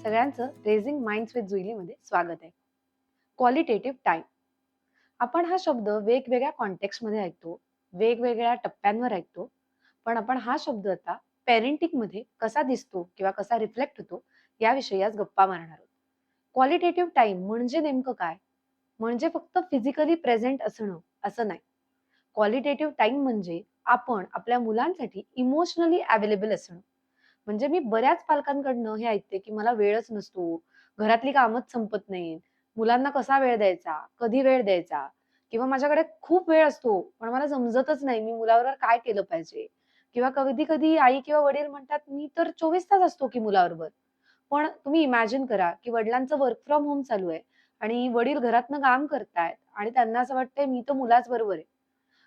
सगळ्यांचं raising minds with जुईलीमध्ये स्वागत आहे. Qualitative time. आपण हा शब्द वेगवेगळ्या कॉन्टेक्स्टमध्ये ऐकतो, वेगवेगळ्या टप्प्यांवर ऐकतो. पण आपण हा शब्द आता पेरेंटिंगमध्ये कसा दिसतो किंवा कसा रिफ्लेक्ट होतो याविषयी आज गप्पा मारणार आहोत. क्वालिटेटिव्ह टाइम म्हणजे नेमकं काय? म्हणजे फक्त फिजिकली प्रेझेंट असणं असं नाही. क्वालिटेटिव्ह टाइम म्हणजे आपण आपल्या मुलांसाठी इमोशनली अवेलेबल असणं. म्हणजे मी बऱ्याच पालकांकडनं हे ऐकते, की मला वेळच नसतो, घरातली कामच संपत नाहीत, मुलांना कसा वेळ द्यायचा, कधी वेळ द्यायचा किंवा माझ्याकडे खूप वेळ असतो, पण मला समजतच नाही मी मुलाबरोबर काय केलं पाहिजे किंवा कधी-कधी आई किंवा वडील म्हणतात, "मी तर 24 तास असतो की मुलाबरोबर." पण तुम्ही इमॅजिन करा, की वडिलांचं वर्क फ्रॉम होम चालू आहे आणि वडील घरातनं काम करतायत आणि त्यांना असं वाटतंय, "मी तर मुलाच बरोबर आहे."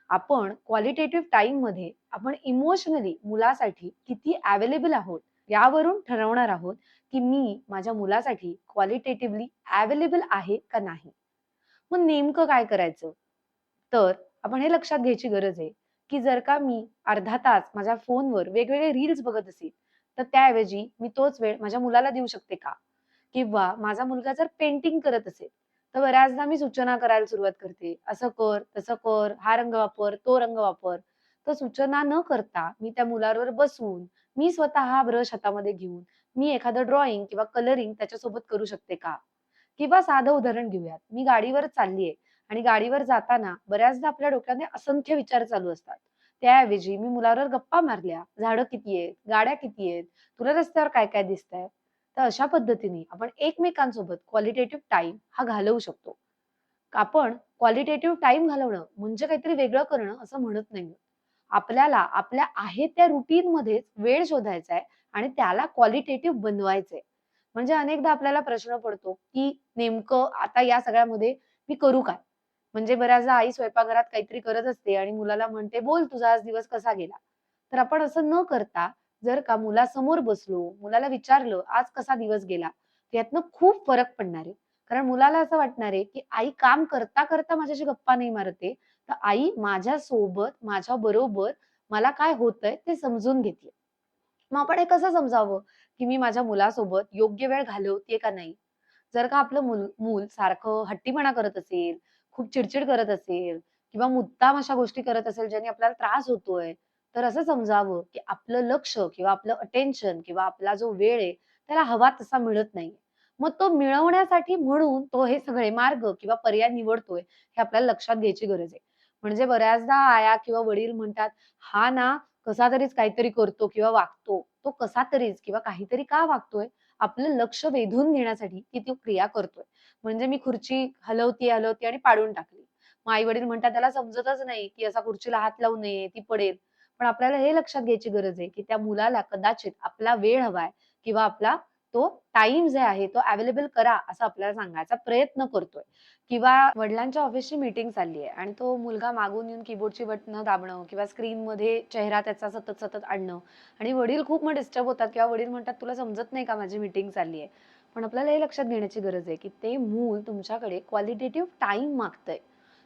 आपण क्वालिटेटिव्ह टाईममध्ये आपण इमोशनली मुलासाठी किती अवेलेबल आहोत, यावरून ठरवणार आहोत, की मी माझ्या मुलासाठी क्वालिटेटिव्हली अवेलेबल आहे का नाही. मग नेमकं काय करायचं? तर आपण हे लक्षात घ्यायची गरज आहे, की जर का मी अर्धा तास माझ्या फोनवर वेगवेगळे रील्स बघत असेल, तर त्याऐवजी मी तोच वेळ माझ्या मुलाला देऊ शकते का? किंवा माझा मुलगा जर पेंटिंग करत असेल, तर बऱ्याचदा मी सूचना करायला सुरुवात करते. असं कर, तसं कर, हा रंग वापर, तो रंग वापर. तर सूचना न करता मी त्या मुलाबरोबर बसून, मी स्वतः हा ब्रश हातामध्ये घेऊन, मी एखादं ड्रॉइंग किंवा कलरिंग त्याच्यासोबत करू शकते का? किंवा साधं उदाहरण घेऊयात. मी गाडीवर चाललीये आणि गाडीवर जाताना बऱ्याचदा आपल्या डोक्यामध्ये असंख्य विचार चालू असतात. त्याऐवजी मी मुलाबरोबर गप्पा मारल्या, झाडं किती आहेत? गाड्या किती आहेत? तुला रस्त्यावर काय-काय दिसतंय? तर अशा पद्धतीने आपण एकमेकांसोबत क्वालिटेटिव्ह टाईम हा घालवू शकतो. आपण क्वालिटेटिव्ह टाईम घालवणं म्हणजे काहीतरी वेगळं करणं असं म्हणत नाहीये. आपल्याला आपल्या आहे त्या रूटीनमध्येच वेळ शोधायचा आहे आणि त्याला क्वालिटेटिव्ह बनवायचंय. म्हणजे अनेकदा आपल्याला प्रश्न पडतो, की नेमकं आता या सगळ्यामध्ये मी करू काय? म्हणजे बऱ्याचदा आई स्वयंपाकघरात काहीतरी करत असते आणि मुलाला म्हणते, "बोल तुझा आज दिवस कसा गेला?" तर आपण असं न करता जर का मुलासमोर बसलो, मुलाला विचारलं, "आज कसा दिवस गेला?" यातनं खूप फरक पडणार आहे. कारण मुलाला असं वाटणार आहे, की आई काम करता माझ्याशी गप्पा नाही मारत आहे, तर आई माझ्यासोबत, माझ्याबरोबर मला काय होतंय ते समजून घेतीये. मग आपण हे कसं समजावं, की मी माझ्या मुलासोबत योग्य वेळ घालवतेय का नाही? जर का आपलं मूल सारखं हट्टीपणा करत असेल, खूप चिडचिड करत असेल किंवा मुद्दाम अशा गोष्टी करत असेल ज्याने आपल्याला त्रास होतोय, तर असं समजावं, की आपलं लक्ष किंवा आपलं अटेन्शन किंवा आपला जो वेळ आहे, त्याला हवा तसा मिळत नाहीये. मग तो मिळवण्यासाठी म्हणून तो हे सगळे मार्ग किंवा पर्याय निवडतोय, हे आपल्याला लक्षात घ्यायची गरज आहे. म्हणजे बऱ्याचदा आया किंवा वडील म्हणतात, "हा ना कसा तरीच काहीतरी करतो किंवा वागतो." तो कसा तरीच किंवा काहीतरी का वागतोय? आपलं लक्ष वेधून घेण्यासाठी ती ती क्रिया करतोय. म्हणजे मी खुर्ची हलवतीये आणि पाडून टाकली. मग आई-वडील म्हणतात, "त्याला समजतच नाही, की असा खुर्चीला हात लावू नये, ती पडेल." पण आपल्याला हे लक्षात घ्यायची गरज आहे, की त्या मुलाला कदाचित आपला वेळ हवाय किंवा आपला तो टाईम जे आहे तो अवेलेबल करा, असं आपल्याला सांगायचा प्रयत्न करतोय. किंवा वडिलांच्या ऑफिसची मीटिंग चालली आहे आणि तो मुलगा मागून येऊन कीबोर्डची बटणं दाबणं किंवा स्क्रीनमध्ये चेहरा त्याचा सतत आणणं आणि वडील खूप मग डिस्टर्ब होतात किंवा वडील म्हणतात, "तुला समजत नाही का माझी मीटिंग चालली आहे." पण आपल्याला हे लक्षात घेण्याची गरज आहे, की ते मूल तुमच्याकडे क्वालिटेटिव्ह टाईम मागतंय.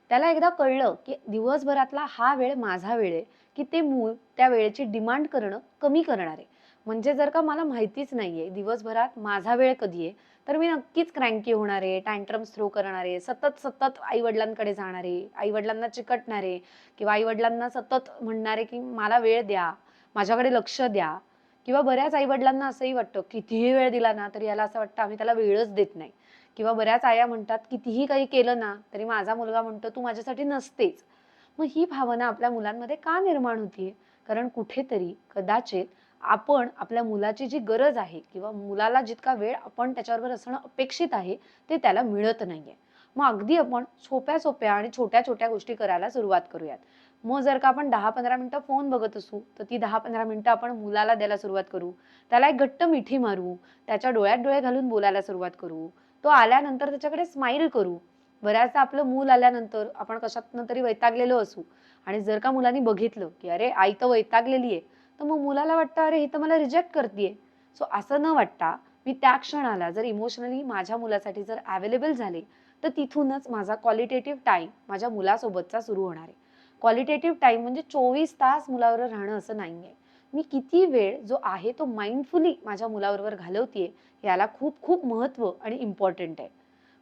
त्याला एकदा कळलं, की दिवसभरातला हा वेळ माझा वेळ आहे, की ते मूल त्या वेळेची डिमांड करणं कमी करणार आहे. म्हणजे जर का मला माहितीच नाहीये दिवसभरात माझा वेळ कधी आहे, तर मी नक्कीच क्रँकी होणार आहे, टँट्रम्स थ्रो करणार आहे, सतत आई-वडिलांकडे जाणार आहे, आई-वडिलांना चिकटणार आहे किंवा आई-वडिलांना सतत म्हणणार आहे, की मला वेळ द्या, माझ्याकडे लक्ष द्या किंवा बऱ्याच आई-वडिलांना असंही वाटतं, कितीही वेळ दिला ना, तरी याला असं वाटतं आम्ही त्याला वेळच देत नाही किंवा बऱ्याच आया म्हणतात, कितीही काही केलं ना, तरी माझा मुलगा म्हणतो, "तू माझ्यासाठी नसतेच." मग ही भावना आपल्या मुलांमध्ये का निर्माण होतीये? कारण कुठेतरी कदाचित आपण आपल्या मुलाची जी गरज आहे किंवा मुलाला जितका वेळ आपण त्याच्याबरोबर असणं अपेक्षित आहे, ते त्याला मिळत नाहीये. मग अगदी आपण सोप्या-सोप्या आणि छोट्या-छोट्या गोष्टी करायला सुरुवात करूयात. मग जर का आपण 10-15 मिनिटं फोन बघत असू, तर ती 10-15 मिनिटं आपण मुलाला द्यायला सुरुवात करू. त्याला एक घट्ट मिठी मारू, त्याच्या डोळ्यात डोळे घालून बोलायला सुरुवात करू. तो आल्यानंतर त्याच्याकडे स्माईल करू. बऱ्याचदा आपलं मूल आल्यानंतर आपण कशातनं तरी वैतागलेलो असू आणि जर का मुलांनी बघितलं, की "अरे, आई तर वैतागलेली आहे." तर मग मुलाला वाटतं, "अरे, ही तर मला रिजेक्ट करतीये." सो असं न वाटता मी त्या क्षणाला जर इमोशनली माझ्या मुलासाठी जर अवेलेबल झाले, तर तिथूनच माझा क्वालिटेटिव्ह टाईम माझ्या मुलासोबतचा सुरू होणार आहे. क्वालिटेटिव्ह टाईम म्हणजे 24 तास मुलाबरोबर राहणं असं नाहीये. मी किती वेळ जो आहे तो माइंडफुली माझ्या मुलाबरोबर घालवतेय, याला खूप खूप महत्त्व आणि इम्पॉर्टंट आहे.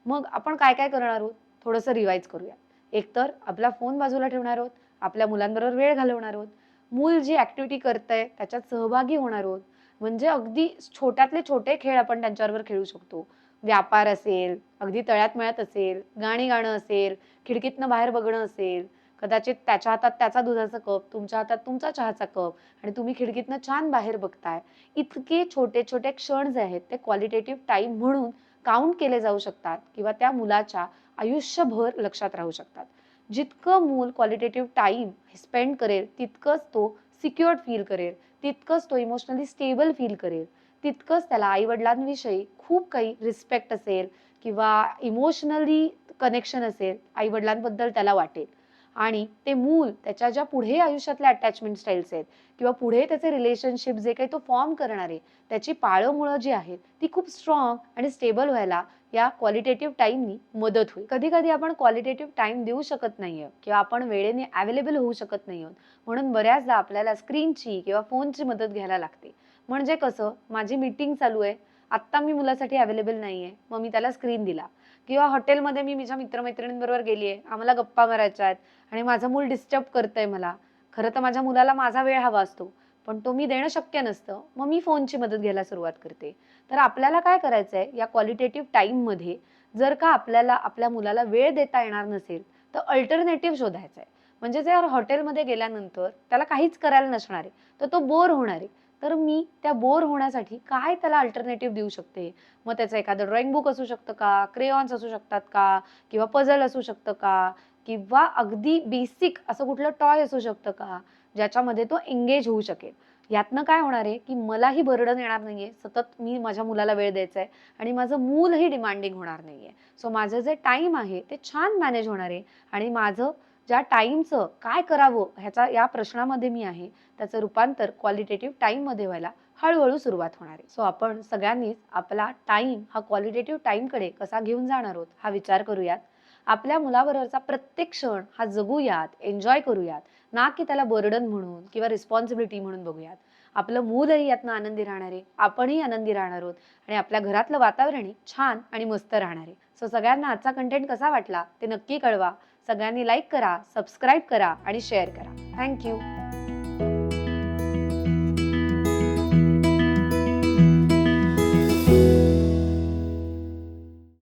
मग आपण काय काय करणार आहोत? थोडंसं रिवाइज करूया. एकतर आपला फोन बाजूला ठेवणार आहोत, आपल्या मुलांबरोबर वेळ घालवणार आहोत. मूल जी ॲक्टिव्हिटी करतंय त्याच्यात सहभागी होणार आहोत. म्हणजे अगदी छोट्यातले छोटे खेळ आपण त्यांच्याबरोबर खेळू शकतो. व्यापार असेल, अगदी तळ्यात-मळ्यात असेल, गाणी गाणं असेल, खिडकीतनं बाहेर बघणं असेल, कदाचित त्याच्या हातात त्याचा दुधाचा कप, तुमच्या हातात तुमचा चहाचा कप आणि तुम्ही खिडकीतनं छान बाहेर बघताय. इतके छोटे-छोटे क्षण जे आहेत ते क्वालिटेटिव्ह टाईम म्हणून काउंट केले जाऊ शकतात किंवा त्या मुलाच्या आयुष्यभर लक्षात राहू शकतात. जितकं मूल क्वालिटेटिव्ह टाईम स्पेंड करेल, तितकंच तो सिक्युअर्ड फील करेल, तितकंच तो इमोशनली स्टेबल फील करेल, तितकंच त्याला आई-वडिलांविषयी खूप काही रिस्पेक्ट असेल किंवा इमोशनली कनेक्शन असेल, आई-वडिलांबद्दल त्याला वाटेल. आणि ते मूल त्याच्या ज्या पुढे आयुष्यातल्या अटॅचमेंट स्टाईल्स आहेत किंवा पुढे त्याचे रिलेशनशिप जे काही तो फॉर्म करणार आहे, त्याची पाळंमुळं जी आहेत, ती खूप स्ट्राँग आणि स्टेबल व्हायला या क्वालिटेटिव्ह टाईमनी मदत होईल. कधी-कधी आपण क्वालिटेटिव्ह टाईम देऊ शकत नाहीये किंवा आपण वेळेने अवेलेबल होऊ शकत नाही आहोत. म्हणून बऱ्याचदा आपल्याला स्क्रीनची किंवा फोनची मदत घ्यायला लागते. म्हणजे कसं, माझी मीटिंग चालू आहे, आत्ता मी मुलासाठी अवेलेबल नाहीये, मग मी त्याला स्क्रीन दिला किंवा हॉटेलमध्ये मी माझ्या मित्र-मैत्रिणींबरोबर गेलीये, आम्हाला गप्पा मारायच्या आहेत आणि माझं मूल डिस्टर्ब करतंय मला. खरं तर माझ्या मुलाला माझा वेळ हवा असतो, पण तो मी देणं शक्य नसतं. मग मी फोनची मदत घ्यायला सुरुवात करते. तर आपल्याला काय करायचंय या क्वालिटेटिव्ह टाईममध्ये जर का आपल्याला आपल्या मुलाला वेळ देता येणार नसेल, तर अल्टरनेटिव्ह शोधायचा आहे. म्हणजे जर हॉटेलमध्ये गेल्यानंतर त्याला काहीच करायला नसणार आहे, तर तो बोर होणार आहे. तर मी त्या बोर होण्यासाठी काय त्याला अल्टरनेटिव्ह देऊ शकते? मग त्याचं एखादं ड्रॉइंग बुक असू शकतं का? क्रेयॉन्स असू शकतात का? किंवा पझल असू शकतं का? किंवा अगदी बेसिक असं कुठलं टॉय असू शकतं का? ज्याच्यामध्ये तो एंगेज होऊ शकेल. यातनं काय होणार आहे, की मलाही बर्डन येणार नाहीये. सतत मी माझ्या मुलाला वेळ द्यायचा आहे आणि माझं मूलही डिमांडिंग होणार नाहीये. सो माझं जे टाईम आहे ते छान मॅनेज होणार आहे आणि माझं ज्या टाईमचं काय करावं ह्याचा या प्रश्नामध्ये मी आहे, त्याचं रूपांतर क्वालिटेटिव्ह टाईममध्ये व्हायला हळू सुरुवात होणार आहे. सो आपण सगळ्यांनीच आपला टाईम हा क्वालिटेटिव्ह टाईमकडे कसा घेऊन जाणार आहोत, हा विचार करूयात. आपल्या मुलाबरोबरचा प्रत्येक क्षण हा जगूयात, एन्जॉय करूयात, ना की त्याला बर्डन म्हणून किंवा रिस्पॉन्सिबिलिटी म्हणून बघूयात. आपलं मूलही यातनं आनंदी राहणार आहे, आपणही आनंदी राहणार आहोत आणि आपल्या घरातलं वातावरणही छान आणि मस्त राहणार आहे. सो सगळ्यांना आजचा कंटेंट कसा वाटला ते नक्की कळवा. सगळ्यांनी लाईक करा, सबस्क्राईब करा आणि शेअर करा. Thank you.